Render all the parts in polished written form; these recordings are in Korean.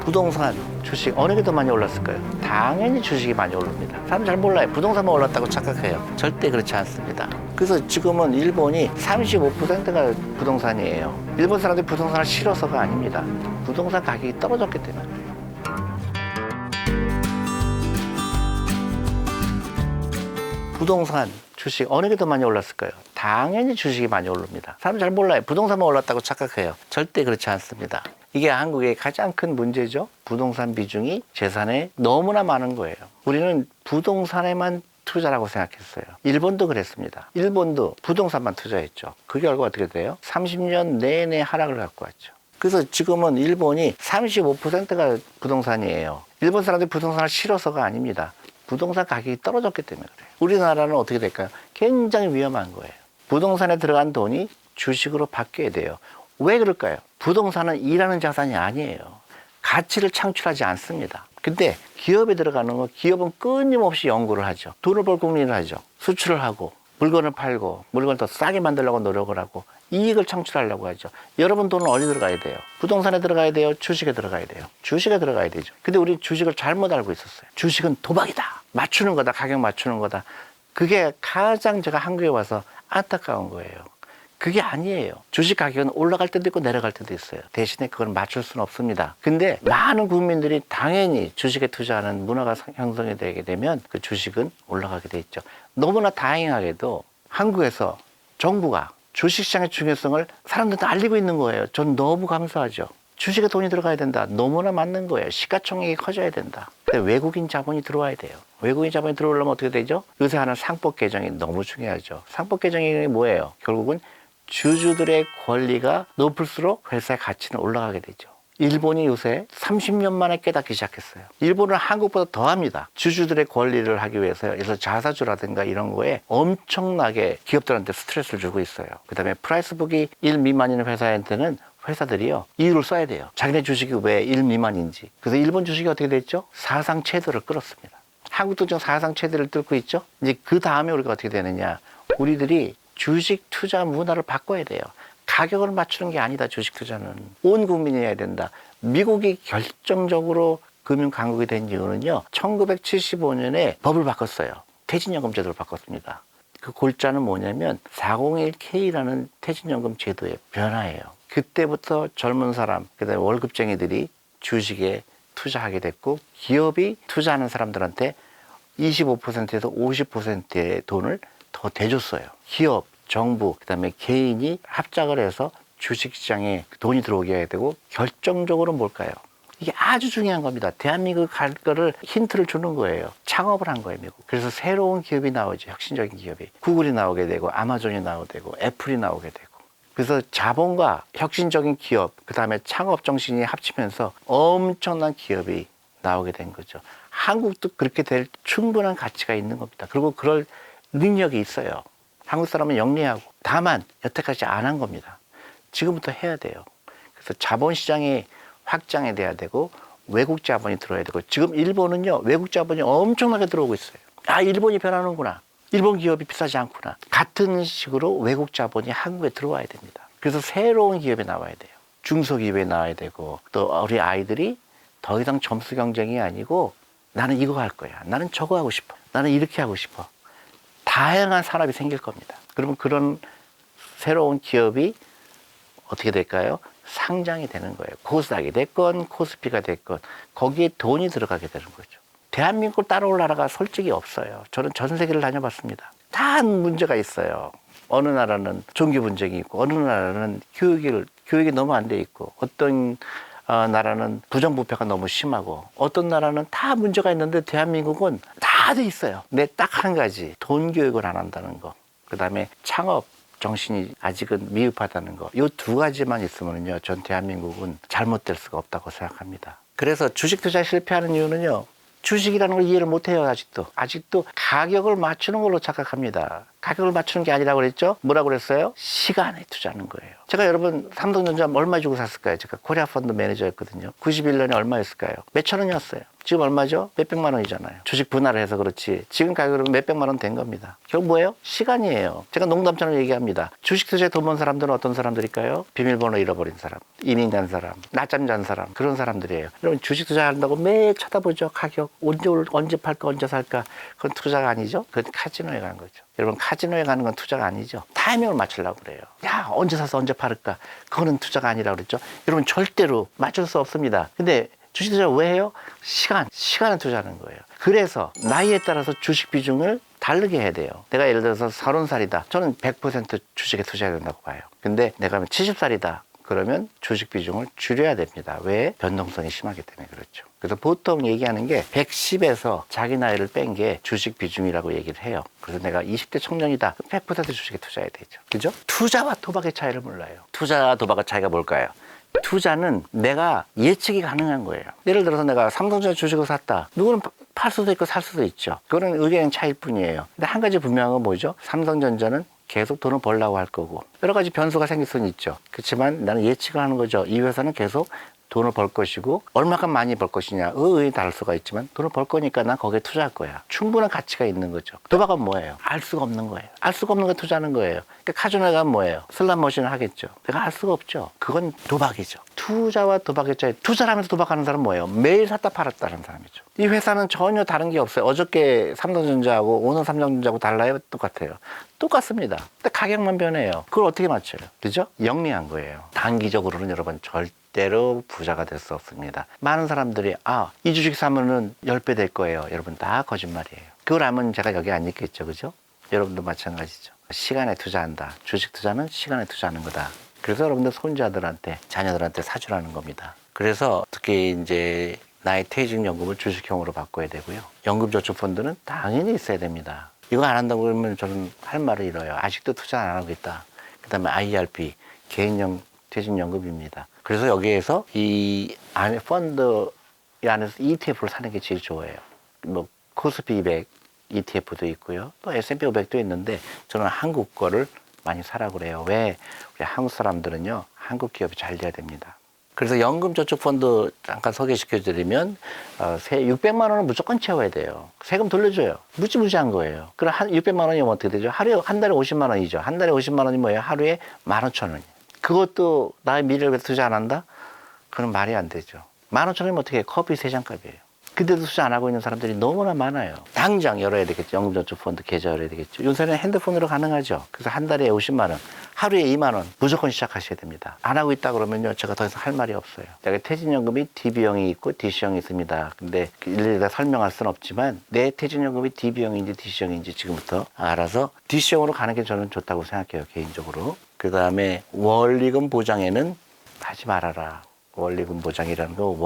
부동산, 주식 어느 게 더 많이 올랐을까요? 당연히 주식이 많이 오릅니다. 사람 잘 몰라요. 부동산만 올랐다고 착각해요. 절대 그렇지 않습니다. 그래서 지금은 일본이 35%가 부동산이에요. 일본 사람들이 부동산을 싫어서가 아닙니다. 부동산 가격이 떨어졌기 때문에 그래요. 부동산, 주식 어느 게 더 많이 올랐을까요? 당연히 주식이 많이 오릅니다. 사람 잘 몰라요. 부동산만 올랐다고 착각해요. 절대 그렇지 않습니다. 이게 한국의 가장 큰 문제죠. 부동산 비중이 재산에 너무나 많은 거예요. 우리는 부동산에만 투자라고 생각했어요. 일본도 그랬습니다. 일본도 부동산만 투자했죠. 그 결과 어떻게 돼요? 30년 내내 하락을 갖고 왔죠. 그래서 지금은 일본이 35%가 부동산이에요. 일본 사람들이 부동산을 싫어서가 아닙니다. 부동산 가격이 떨어졌기 때문에 그래요. 우리나라는 어떻게 될까요? 굉장히 위험한 거예요. 부동산에 들어간 돈이 주식으로 바뀌어야 돼요. 왜 그럴까요? 부동산은 일하는 자산이 아니에요. 가치를 창출하지 않습니다. 근데 기업에 들어가는 거, 기업은 끊임없이 연구를 하죠. 돈을 벌 궁리를 하죠. 수출을 하고 물건을 팔고 물건을 더 싸게 만들려고 노력을 하고 이익을 창출하려고 하죠. 여러분 돈은 어디 들어가야 돼요? 부동산에 들어가야 돼요? 주식에 들어가야 돼요? 주식에 들어가야 되죠. 근데 우리 주식을 잘못 알고 있었어요. 주식은 도박이다. 맞추는 거다. 가격 맞추는 거다. 그게 가장 제가 한국에 와서 안타까운 거예요. 그게 아니에요. 주식 가격은 올라갈 때도 있고 내려갈 때도 있어요. 대신에 그걸 맞출 수는 없습니다. 근데 많은 국민들이 당연히 주식에 투자하는 문화가 형성이 되게 되면 그 주식은 올라가게 돼 있죠. 너무나 다행하게도 한국에서 정부가 주식시장의 중요성을 사람들한테 알리고 있는 거예요. 전 너무 감사하죠. 주식에 돈이 들어가야 된다. 너무나 맞는 거예요. 시가총액이 커져야 된다. 근데 외국인 자본이 들어와야 돼요. 외국인 자본이 들어오려면 어떻게 되죠? 요새 하는 상법 개정이 너무 중요하죠. 상법 개정이 뭐예요? 결국은 주주들의 권리가 높을수록 회사의 가치는 올라가게 되죠. 일본이 요새 30년 만에 깨닫기 시작했어요. 일본은 한국보다 더 합니다. 주주들의 권리를 하기 위해서요. 그래서 자사주라든가 이런 거에 엄청나게 기업들한테 스트레스를 주고 있어요. 그 다음에 프라이스북이 1 미만인 회사한테는 회사들이요, 이유를 써야 돼요. 자기네 주식이 왜 1 미만인지. 그래서 일본 주식이 어떻게 됐죠? 사상 최대를 끌었습니다. 한국도 지금 사상 최대를 뚫고 있죠? 이제 그 다음에 우리가 어떻게 되느냐. 우리들이 주식 투자 문화를 바꿔야 돼요. 가격을 맞추는 게 아니다. 주식 투자는 온 국민이 해야 된다. 미국이 결정적으로 금융 강국이 된 이유는요, 1975년에 법을 바꿨어요. 퇴직연금 제도를 바꿨습니다. 그 골자는 뭐냐면 401k라는 퇴직연금 제도의 변화예요. 그때부터 젊은 사람, 그다음에 월급쟁이들이 주식에 투자하게 됐고, 기업이 투자하는 사람들한테 25%에서 50%의 돈을 더 대줬어요. 기업, 정부, 그다음에 개인이 합작을 해서 주식시장에 돈이 들어오게 해야 되고, 결정적으로 뭘까요? 이게 아주 중요한 겁니다. 대한민국 갈 거를 힌트를 주는 거예요. 창업을 한 거예요, 미국. 그래서 새로운 기업이 나오죠. 혁신적인 기업이. 구글이 나오게 되고, 아마존이 나오게 되고, 애플이 나오게 되고. 그래서 자본과 혁신적인 기업, 그 다음에 창업 정신이 합치면서 엄청난 기업이 나오게 된 거죠. 한국도 그렇게 될 충분한 가치가 있는 겁니다. 그리고 그럴 능력이 있어요. 한국 사람은 영리하고. 다만 여태까지 안 한 겁니다. 지금부터 해야 돼요. 그래서 자본시장이 확장이 돼야 되고, 외국 자본이 들어야 되고, 지금 일본은요, 외국 자본이 엄청나게 들어오고 있어요. 아, 일본이 변하는구나. 일본 기업이 비싸지 않구나. 같은 식으로 외국 자본이 한국에 들어와야 됩니다. 그래서 새로운 기업이 나와야 돼요. 중소기업이 나와야 되고, 또 우리 아이들이 더 이상 점수 경쟁이 아니고, 나는 이거 할 거야. 나는 저거 하고 싶어. 나는 이렇게 하고 싶어. 다양한 산업이 생길 겁니다. 그러면 그런 새로운 기업이 어떻게 될까요? 상장이 되는 거예요. 코스닥이 됐건 코스피가 됐건 거기에 돈이 들어가게 되는 거죠. 대한민국을 따라올 나라가 솔직히 없어요. 저는 전 세계를 다녀봤습니다. 다 문제가 있어요. 어느 나라는 종교 분쟁이 있고, 어느 나라는 교육이 너무 안 돼 있고, 어떤 나라는 부정부패가 너무 심하고, 어떤 나라는 다 문제가 있는데 대한민국은 다 돼 있어요. 근데 딱 한 가지, 돈 교육을 안 한다는 거, 그 다음에 창업 정신이 아직은 미흡하다는 거, 이 두 가지만 있으면요, 전 대한민국은 잘못될 수가 없다고 생각합니다. 그래서 주식 투자 실패하는 이유는요, 주식이라는 걸 이해를 못해요. 아직도 가격을 맞추는 걸로 착각합니다. 가격을 맞추는 게 아니라고 그랬죠? 뭐라고 그랬어요? 시간에 투자하는 거예요. 제가 여러분 삼성전자 얼마 주고 샀을까요? 제가 코리아 펀드 매니저였거든요. 91년에 얼마였을까요? 몇천 원이었어요. 지금 얼마죠? 몇백만 원이잖아요. 주식 분할을 해서 그렇지. 지금 가격으로 몇백만 원 된 겁니다. 결국 뭐예요? 시간이에요. 제가 농담처럼 얘기합니다. 주식 투자에 돈 번 사람들은 어떤 사람들일까요? 비밀번호 잃어버린 사람, 인인 잔 사람, 낮잠 잔 사람, 그런 사람들이에요. 여러분 주식 투자한다고 매일 쳐다보죠. 가격 언제 팔까 언제 살까. 그건 투자가 아니죠. 그건 카지노에 가는 거죠. 여러분 카지노에 가는 건 투자가 아니죠. 타이밍을 맞추려고 그래요. 야 언제 사서 언제 팔을까. 그거는 투자가 아니라고 그랬죠. 여러분 절대로 맞출 수 없습니다. 근데 주식 투자 왜 해요? 시간을 투자하는 거예요. 그래서 나이에 따라서 주식 비중을 다르게 해야 돼요. 내가 예를 들어서 30살이다. 저는 100% 주식에 투자해야 된다고 봐요. 근데 내가 70살이다. 그러면 주식 비중을 줄여야 됩니다. 왜? 변동성이 심하기 때문에 그렇죠. 그래서 보통 얘기하는 게 110에서 자기 나이를 뺀 게 주식 비중이라고 얘기를 해요. 그래서 내가 20대 청년이다. 100% 주식에 투자해야 되죠. 그죠? 투자와 도박의 차이를 몰라요. 투자와 도박의 차이가 뭘까요? 투자는 내가 예측이 가능한 거예요. 예를 들어서 내가 삼성전자 주식을 샀다. 누구는 팔 수도 있고 살 수도 있죠. 그거는 의견의 차이일 뿐이에요. 근데 한 가지 분명한 건 뭐죠? 삼성전자는 계속 돈을 벌려고 할 거고 여러 가지 변수가 생길 수는 있죠. 그렇지만 나는 예측을 하는 거죠. 이 회사는 계속 돈을 벌 것이고 얼마큼 많이 벌 것이냐 의의 다를 수가 있지만 돈을 벌 거니까 난 거기에 투자할 거야. 충분한 가치가 있는 거죠. 도박은 뭐예요? 알 수가 없는 거예요. 알 수가 없는 거 투자하는 거예요. 그러니까 카지노에 가면 뭐예요? 슬롯머신을 하겠죠. 내가 알 수가 없죠. 그건 도박이죠. 투자와 도박의 차이. 투자를 하면서 도박하는 사람은 뭐예요? 매일 샀다 팔았다는 사람이죠. 이 회사는 전혀 다른 게 없어요. 어저께 삼성전자하고 오늘 삼성전자하고 달라요? 똑같아요. 똑같습니다. 근데 가격만 변해요. 그걸 어떻게 맞춰요? 그죠? 영리한 거예요. 단기적으로는 여러분 절대로 부자가 될 수 없습니다. 많은 사람들이 이 주식 사면은 10배 될 거예요. 여러분 다 거짓말이에요. 그걸 알면 제가 여기 안 있겠죠. 그죠? 여러분도 마찬가지죠. 시간에 투자한다. 주식 투자는 시간에 투자하는 거다. 그래서 여러분들 손자들한테 자녀들한테 사주라는 겁니다. 그래서 특히 이제 나의 퇴직연금을 주식형으로 바꿔야 되고요. 연금저축펀드는 당연히 있어야 됩니다. 이거 안 한다고 그러면 저는 할 말을 잃어요. 아직도 투자 안 하고 있다. 그 다음에 IRP, 개인형 퇴직연금입니다. 그래서 여기에서 이 안에 펀드 안에서 ETF를 사는 게 제일 좋아요. 뭐 코스피 200 ETF도 있고요. 또 S&P 500도 있는데 저는 한국 거를 많이 사라고 그래요. 왜? 우리 한국 사람들은요. 한국 기업이 잘 돼야 됩니다. 그래서 연금저축펀드 잠깐 소개시켜드리면 세 600만 원은 무조건 채워야 돼요. 세금 돌려줘요. 무지무지한 거예요. 그럼 600만 원이면 어떻게 되죠? 하루에 한 달에 50만 원이죠. 한 달에 50만 원이 뭐예요? 하루에 15,000원이에요. 그것도 나의 미래를 위해서 투자 안 한다? 그건 말이 안 되죠. 15,000원이면 어떻게 해요? 커피 3잔값이에요. 근데도 투자 안 하고 있는 사람들이 너무나 많아요. 당장 열어야 되겠죠. 연금저축펀드 계좌 열어야 되겠죠. 요새는 핸드폰으로 가능하죠. 그래서 한 달에 50만 원, 하루에 2만 원 무조건 시작하셔야 됩니다. 안 하고 있다 그러면요. 제가 더 이상 할 말이 없어요. 제가 퇴직연금이 DB형이 있고 DC형이 있습니다. 근데 일일이 다 설명할 수는 없지만 내 퇴직연금이 DB형인지 DC형인지 지금부터 알아서 DC형으로 가는 게 저는 좋다고 생각해요. 개인적으로. 그 다음에 원리금 보장에는 하지 말아라. 원리금 보장이라는 거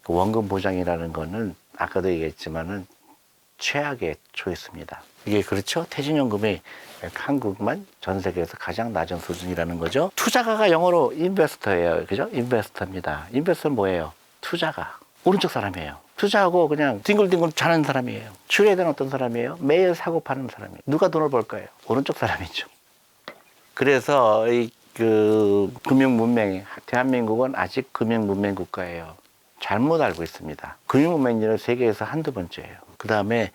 원금 보장이라는 거는 아까도 얘기했지만은 최악의 초이스입니다. 이게 그렇죠? 퇴직연금이 한국만 전 세계에서 가장 낮은 수준이라는 거죠. 투자가가 영어로 인베스터예요. 그죠? 인베스터입니다. 인베스터는 뭐예요? 투자가. 오른쪽 사람이에요. 투자하고 그냥 뒹굴뒹굴 자는 사람이에요. 출애된 어떤 사람이에요? 매일 사고 파는 사람이에요. 누가 돈을 벌까요? 오른쪽 사람이죠. 그래서 금융 문명, 대한민국은 아직 금융 문명 국가예요. 잘못 알고 있습니다. 금융문맹률은 세계에서 한두 번째예요. 그 다음에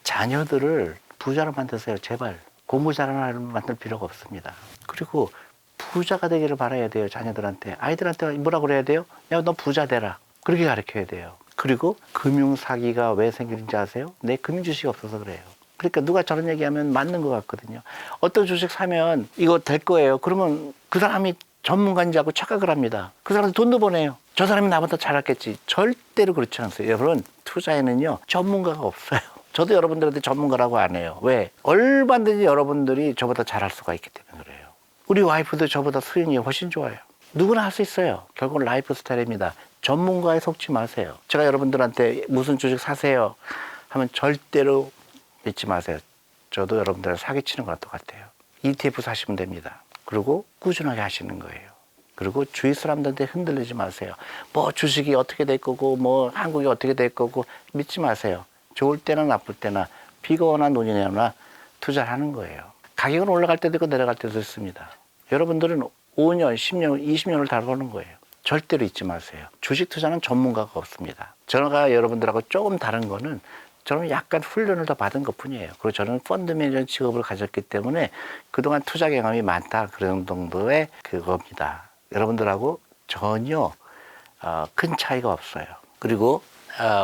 자녀들을 부자로 만드세요. 제발. 공부 잘하는 아이를 만들 필요가 없습니다. 그리고 부자가 되기를 바라야 돼요. 자녀들한테. 아이들한테 뭐라고 그래야 돼요? 야, 너 부자 되라. 그렇게 가르쳐야 돼요. 그리고 금융사기가 왜 생기는지 아세요? 내 금융주식이 없어서 그래요. 그러니까 누가 저런 얘기하면 맞는 것 같거든요. 어떤 주식 사면 이거 될 거예요. 그러면 그 사람이 전문가인지 하고 착각을 합니다. 그 사람한테 돈도 보내요. 저 사람이 나보다 잘했겠지. 절대로 그렇지 않아요. 여러분 투자에는요 전문가가 없어요. 저도 여러분들한테 전문가라고 안 해요. 왜? 얼마든지 여러분들이 저보다 잘할 수가 있기 때문에 그래요. 우리 와이프도 저보다 수익이 훨씬 좋아요. 누구나 할 수 있어요. 결국은 라이프 스타일입니다. 전문가에 속지 마세요. 제가 여러분들한테 무슨 주식 사세요 하면 절대로 믿지 마세요. 저도 여러분들을 사기치는 거랑 똑같아요. ETF 사시면 됩니다. 그리고 꾸준하게 하시는 거예요. 그리고 주위 사람들한테 흔들리지 마세요. 뭐 주식이 어떻게 될 거고 뭐 한국이 어떻게 될 거고 믿지 마세요. 좋을 때나 나쁠 때나 비가 오나 눈이 오나 투자를 하는 거예요. 가격은 올라갈 때도 있고 내려갈 때도 있습니다. 여러분들은 5년, 10년, 20년을 다루는 거예요. 절대로 잊지 마세요. 주식 투자는 전문가가 없습니다. 저가 여러분들하고 조금 다른 거는 저는 약간 훈련을 더 받은 것 뿐이에요. 그리고 저는 펀드 매니저 직업을 가졌기 때문에 그동안 투자 경험이 많다. 그런 정도의 그겁니다. 여러분들하고 전혀 큰 차이가 없어요. 그리고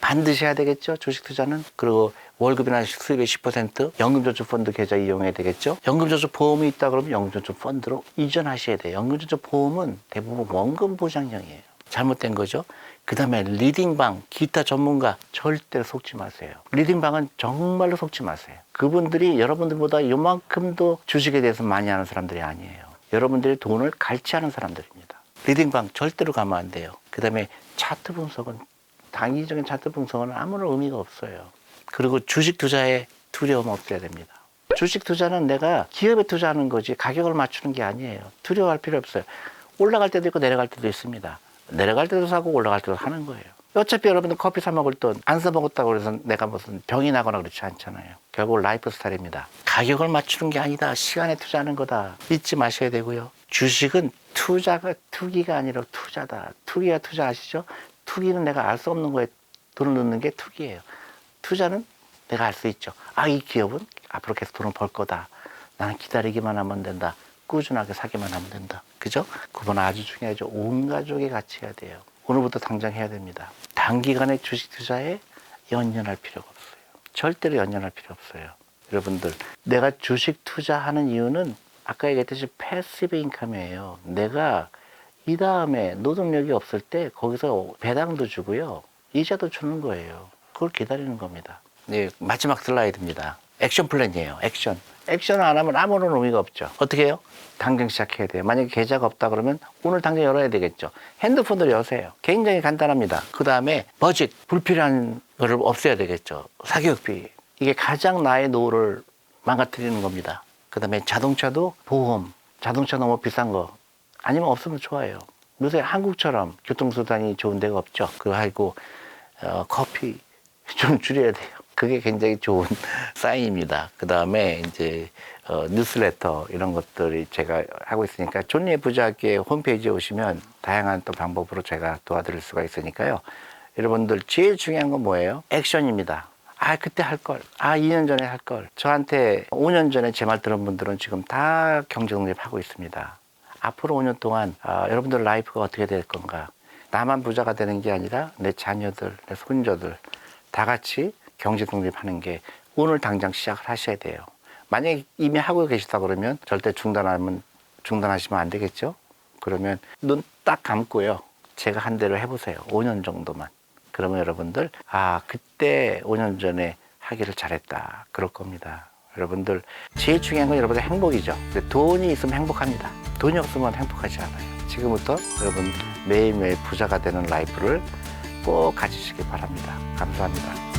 반드시 해야 되겠죠. 주식 투자는. 그리고 월급이나 수입의 10% 연금저축펀드 계좌 이용해야 되겠죠. 연금저축보험이 있다 그러면 연금저축펀드로 이전하셔야 돼요. 연금저축보험은 대부분 원금 보장형이에요. 잘못된 거죠. 그 다음에 리딩방, 기타 전문가 절대로 속지 마세요. 리딩방은 정말로 속지 마세요. 그분들이 여러분들보다 요만큼도 주식에 대해서 많이 아는 사람들이 아니에요. 여러분들이 돈을 갈취하는 사람들입니다. 리딩방 절대로 가면 안 돼요. 그 다음에 차트 분석은, 단기적인 차트 분석은 아무런 의미가 없어요. 그리고 주식 투자에 두려움 없어야 됩니다. 주식 투자는 내가 기업에 투자하는 거지 가격을 맞추는 게 아니에요. 두려워할 필요 없어요. 올라갈 때도 있고 내려갈 때도 있습니다. 내려갈 때도 사고 올라갈 때도 하는 거예요. 어차피 여러분들 커피 사 먹을 돈 안 사 먹었다고 해서 내가 무슨 병이 나거나 그렇지 않잖아요. 결국 라이프 스타일입니다. 가격을 맞추는 게 아니다. 시간에 투자하는 거다. 잊지 마셔야 되고요. 주식은 투기가 아니라 투자다. 투기가 투자 아시죠? 투기는 내가 알 수 없는 거에 돈을 넣는 게 투기예요. 투자는 내가 알 수 있죠. 이 기업은 앞으로 계속 돈을 벌 거다. 나는 기다리기만 하면 된다. 꾸준하게 사기만 하면 된다. 그죠? 그건 아주 중요하죠. 온 가족이 같이 해야 돼요. 오늘부터 당장 해야 됩니다. 단기간에 주식 투자에 연연할 필요가 없어요. 절대로 연연할 필요 없어요. 여러분들, 내가 주식 투자하는 이유는 아까 얘기했듯이 패시브 인컴이에요. 내가 이 다음에 노동력이 없을 때 거기서 배당도 주고요. 이자도 주는 거예요. 그걸 기다리는 겁니다. 네, 마지막 슬라이드입니다. 액션 플랜이에요. 액션을 안 하면 아무런 의미가 없죠. 어떻게 해요? 당장 시작해야 돼요. 만약에 계좌가 없다 그러면 오늘 당장 열어야 되겠죠. 핸드폰으로 여세요. 굉장히 간단합니다. 그 다음에 버짓, 불필요한 거를 없애야 되겠죠. 사교육비. 이게 가장 나의 노후를 망가뜨리는 겁니다. 그 다음에 자동차도 보험. 자동차 너무 비싼 거 아니면 없으면 좋아요. 요새 한국처럼 교통수단이 좋은 데가 없죠. 그거 커피 좀 줄여야 돼요. 그게 굉장히 좋은 사인입니다. 그 다음에 이제 뉴스레터 이런 것들이 제가 하고 있으니까 존리의 부자학교의 홈페이지에 오시면 다양한 또 방법으로 제가 도와드릴 수가 있으니까요. 여러분들 제일 중요한 건 뭐예요? 액션입니다. 그때 할 걸. 2년 전에 할 걸. 저한테 5년 전에 제 말 들은 분들은 지금 다 경제독립하고 있습니다. 앞으로 5년 동안 여러분들 라이프가 어떻게 될 건가. 나만 부자가 되는 게 아니라 내 자녀들, 내 손자들 다 같이 경제독립하는 게 오늘 당장 시작을 하셔야 돼요. 만약에 이미 하고 계시다 그러면 절대 중단하시면 안 되겠죠. 그러면 눈 딱 감고요. 제가 한 대로 해보세요. 5년 정도만. 그러면 여러분들 그때 5년 전에 하기를 잘했다. 그럴 겁니다. 여러분들 제일 중요한 건 여러분의 행복이죠. 근데 돈이 있으면 행복합니다. 돈이 없으면 행복하지 않아요. 지금부터 여러분 매일매일 부자가 되는 라이프를 꼭 가지시기 바랍니다. 감사합니다.